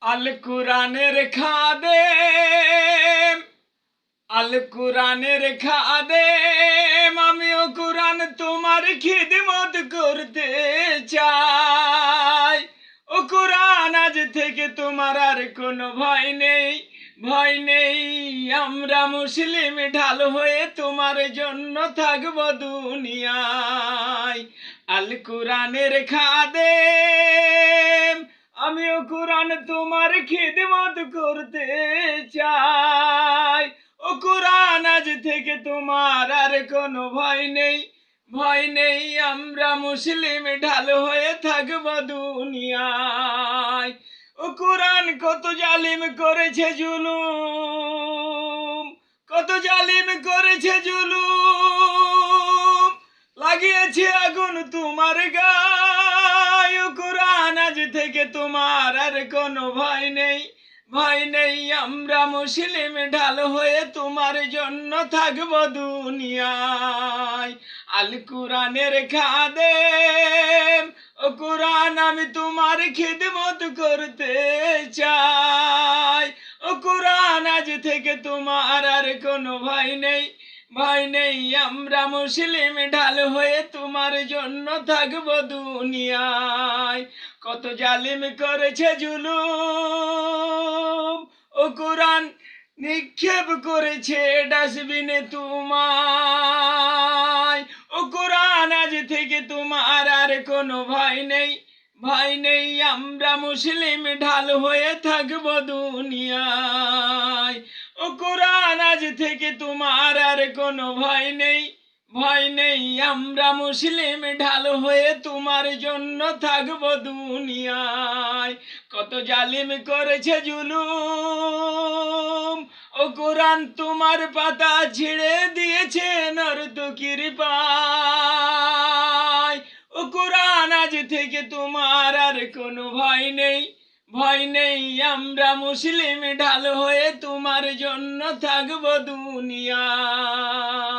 আল কুরআনের খাদেম, আল কুরআনের খাদেম, আমিও কুরআন তোমার খিদমত করতে চাই। ও কুরআন, আজ থেকে তোমার আর কোনো ভয় নেই, ভয় নেই। আমরা মুসলিম ঢাল হয়ে তোমার জন্য থাকবো দুনিয়ায়। আল কুরআনের খাদেম, আমিও কুরআন তোমার খিদমত করতে চাই। ও কুরআন, আজ থেকে তোমার আর কোনো ভয় নেই, ভয় নেই। আমরা মুসলিম ঢাল হয়ে থাকবো দুনিয়ায়। ও কুরআন, কত জালিম করেছে জুলুম, কত জালিম করেছে জুলুম, লাগিয়েছে আগুন তোমার গায়। ও কুরআন, আজ থেকে তোমার আর কোনো ভয় নেই, ভয় নেই। আমরা মুসলিম ঢাল হয়ে তোমার জন্য থাকবো দুনিয়ায়। আল কুরআনের খাদেম, ও কুরআন, আমি তোমার খিদমত করতে চাই। ও কুরআন, আজ থেকে তোমার আর কোনো ভয় নেই, ভয় নেই। আমরা মুসলিম ঢাল হয়ে তোমার জন্য থাকবো দুনিয়ায়। কত জালিম করেছে জুলুম, ও কুরআন নিক্ষেপ করেছে ডাস্টবিনে তোমায়। ও কুরআন, আজ থেকে তোমার আর কোনো ভয় নেই, ভয় নেই। আমরা মুসলিম ঢাল হয়ে থাকবো দুনিয়ায়। ও কুরআন, আজ থেকে তোমার আর কোনো ভয় নেই, ভয় নেই। আমরা মুসলিম ঢাল হয়ে তোমার জন্য থাকবো দুনিয়ায়। কত জালিম করেছে জুলুম, ও কুরআন তোমার পাতা ছিঁড়ে দিয়েছে নর্তকীর পায়। ও কুরআন, আজ থেকে তোমার আর কোনো ভয় নেই, ভয় নেই। আমরা মুসলিম ঢাল হয়ে তোমার জন্য থাকবো দুনিয়ায়।